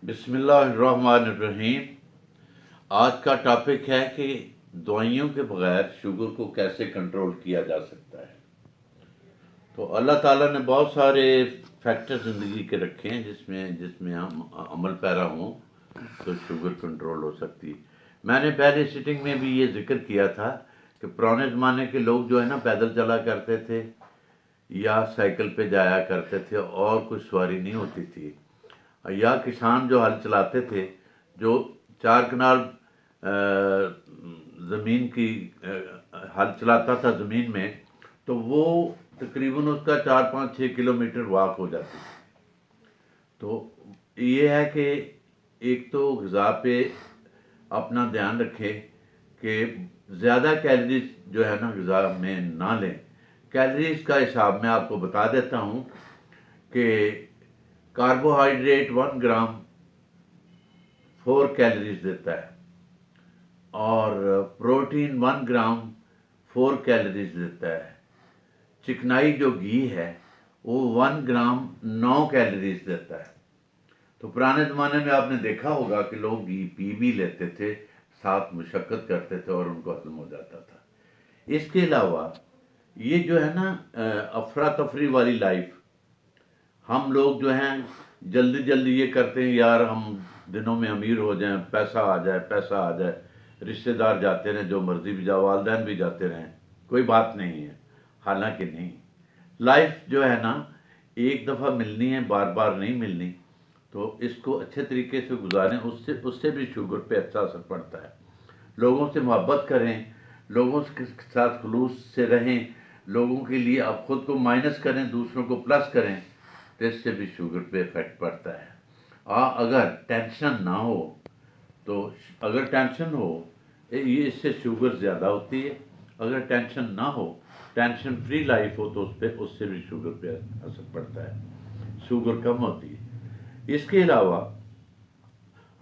بسم اللہ الرحمن الرحیم۔ آج کا ٹاپک ہے کہ دوائیوں کے بغیر شوگر کو کیسے کنٹرول کیا جا سکتا ہے۔ تو اللہ تعالیٰ نے بہت سارے فیکٹر زندگی کے رکھے ہیں جس میں ہم عمل پیرا ہوں تو شوگر کنٹرول ہو سکتی ہے۔ میں نے پہلے سٹنگ میں بھی یہ ذکر کیا تھا کہ پرانے زمانے کے لوگ جو ہے نا پیدل چلا کرتے تھے یا سائیکل پہ جایا کرتے تھے اور کوئی سواری نہیں ہوتی تھی، یا کسان جو ہل چلاتے تھے، جو 4 کنال زمین کی ہل چلاتا تھا زمین میں، تو وہ تقریباً اس کا 4 5 6 کلومیٹر واک ہو جاتی تھی۔ تو یہ ہے کہ ایک تو غذا پہ اپنا دھیان رکھے کہ زیادہ کیلریز جو ہے نا غذا میں نہ لیں۔ کیلریز کا حساب میں آپ کو بتا دیتا ہوں کہ کاربوہائیڈریٹ 1 گرام 4 کیلریز دیتا ہے، اور پروٹین 1 گرام 4 کیلریز دیتا ہے۔ چکنائی جو گھی ہے وہ 1 گرام 9 کیلریز دیتا ہے۔ تو پرانے زمانے میں آپ نے دیکھا ہوگا کہ لوگ گھی پی بھی لیتے تھے، ساتھ مشقت کرتے تھے اور ان کو ہضم ہو جاتا تھا۔ اس کے علاوہ یہ جو ہے نا افراتفری والی لائف، ہم لوگ جو ہیں جلدی جلدی یہ کرتے ہیں، یار ہم دنوں میں امیر ہو جائیں، پیسہ آ جائے پیسہ آ جائے، رشتہ دار جاتے رہیں، جو مرضی بھی جاؤ، والدین بھی جاتے رہیں، کوئی بات نہیں ہے۔ حالانکہ نہیں، لائف جو ہے نا ایک دفعہ ملنی ہے، بار بار نہیں ملنی، تو اس کو اچھے طریقے سے گزاریں، اس سے بھی شوگر پہ اچھا اثر پڑتا ہے۔ لوگوں سے محبت کریں، لوگوں کے ساتھ خلوص سے رہیں، لوگوں کے لیے آپ خود کو مائنس کریں، دوسروں کو پلس کریں، تو اس سے بھی شوگر پہ افیکٹ پڑتا ہے۔ اگر ٹینشن نہ ہو تو اگر ٹینشن ہو یہ اس سے شوگر زیادہ ہوتی ہے، اگر ٹینشن نہ ہو، ٹینشن فری لائف ہو، تو اس سے بھی شوگر پہ اثر پڑتا ہے، شوگر کم ہوتی ہے۔ اس کے علاوہ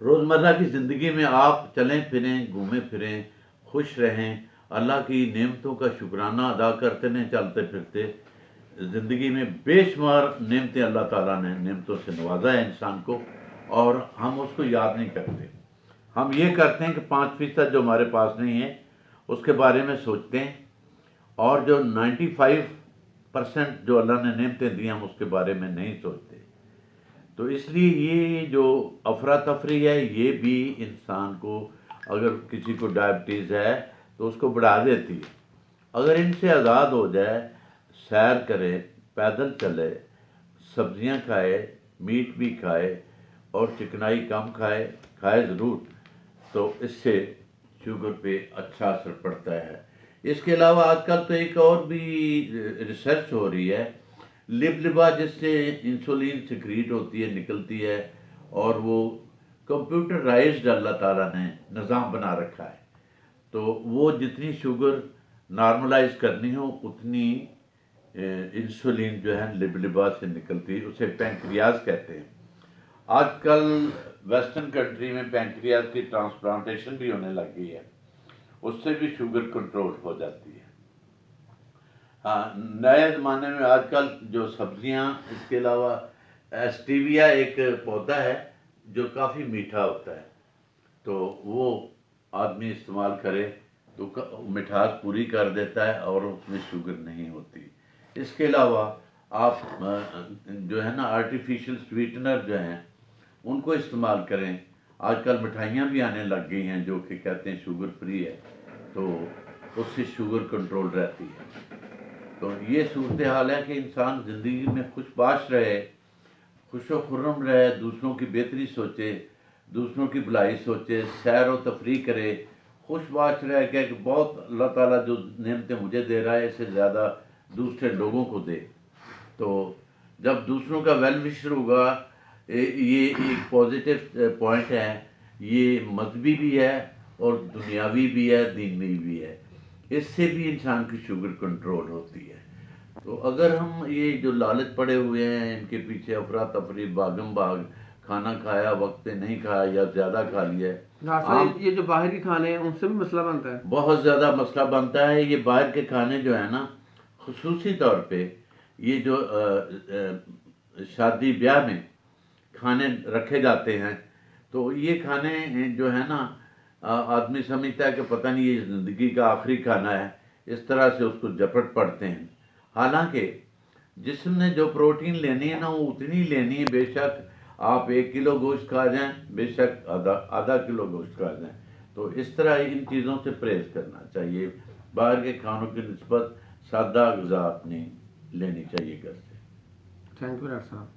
روزمرہ کی زندگی میں آپ چلیں پھریں، گھومیں پھریں، خوش رہیں، اللہ کی نعمتوں کا شکرانہ ادا کرتے رہیں چلتے پھرتے۔ زندگی میں بے شمار نعمتیں اللہ تعالیٰ نے نعمتوں سے نوازا ہے انسان کو، اور ہم اس کو یاد نہیں کرتے۔ ہم یہ کرتے ہیں کہ 5% جو ہمارے پاس نہیں ہے اس کے بارے میں سوچتے ہیں، اور جو 95% جو اللہ نے نعمتیں دی ہم اس کے بارے میں نہیں سوچتے۔ تو اس لیے یہ جو افراتفری ہے یہ بھی انسان کو، اگر کسی کو ڈائبٹیز ہے تو اس کو بڑھا دیتی ہے۔ اگر ان سے آزاد ہو جائے، سیر کرے، پیدل چلے، سبزیاں کھائے، میٹ بھی کھائے، اور چکنائی کم کھائے ضرور، تو اس سے شوگر پہ اچھا اثر پڑتا ہے۔ اس کے علاوہ آج کل تو ایک اور بھی ریسرچ ہو رہی ہے، لبا جس سے انسولین سیکریٹ ہوتی ہے، نکلتی ہے، اور وہ کمپیوٹرائزڈ اللہ تعالیٰ نے نظام بنا رکھا ہے، تو وہ جتنی شوگر نارملائز کرنی ہو اتنی انسولین جو ہے لبا سے نکلتی ہے، اسے پینکریاز کہتے ہیں۔ آج کل ویسٹرن کنٹری میں پینکریاز کی ٹرانسپلانٹیشن بھی ہونے لگ گئی ہے، اس سے بھی شوگر کنٹرول ہو جاتی ہے۔ ہاں، نئے زمانے میں آج کل جو سبزیاں، اس کے علاوہ اسٹیویا ایک پودا ہے جو کافی میٹھا ہوتا ہے، تو وہ آدمی استعمال کرے تو مٹھاس پوری کر دیتا ہے اور اس میں شوگر نہیں ہوتی۔ اس کے علاوہ آپ جو ہے نا آرٹیفیشل سویٹنر جو ہیں ان کو استعمال کریں۔ آج کل مٹھائیاں بھی آنے لگ گئی ہیں جو کہ کہتے ہیں شوگر فری ہے، تو اس سے شوگر کنٹرول رہتی ہے۔ تو یہ صورتحال ہے کہ انسان زندگی میں خوش باش رہے، خوش و خرم رہے، دوسروں کی بہتری سوچے، دوسروں کی بھلائی سوچے، سیر و تفریح کرے، خوش باش رہے کہ بہت اللہ تعالیٰ جو نعمتیں مجھے دے رہا ہے اس سے زیادہ دوسرے لوگوں کو دے۔ تو جب دوسروں کا ویل وشر ہوگا، یہ ایک پازیٹیو پوائنٹ ہے، یہ مذہبی بھی ہے اور دنیاوی بھی ہے، دینی بھی ہے، اس سے بھی انسان کی شوگر کنٹرول ہوتی ہے۔ تو اگر ہم یہ جو لالچ پڑے ہوئے ہیں ان کے پیچھے افراتفری بھاگم بھاگ، کھانا کھایا وقت پہ نہیں کھایا یا زیادہ کھا لیا ہے، یہ جو باہر کے کھانے ہیں ان سے بھی مسئلہ بنتا ہے، بہت زیادہ مسئلہ بنتا ہے۔ یہ باہر کے کھانے جو ہے نا، خصوصی طور پہ یہ جو شادی بیاہ میں کھانے رکھے جاتے ہیں، تو یہ کھانے جو ہے نا آدمی سمجھتا ہے کہ پتہ نہیں یہ زندگی کا آخری کھانا ہے، اس طرح سے اس کو جپٹ پڑتے ہیں. حالانکہ جسم نے جو پروٹین لینی ہے نا وہ اتنی لینی ہے، بے شک آپ 1 کلو گوشت کھا جائیں، بے شک آدھا کلو گوشت کھا جائیں. تو اس طرح ان چیزوں سے پرہیز کرنا چاہیے. باہر کے کھانوں کی نسبت سادہ غذا اپنی لینی چاہیے گھر سے. تھینک یو ڈاکٹر صاحب.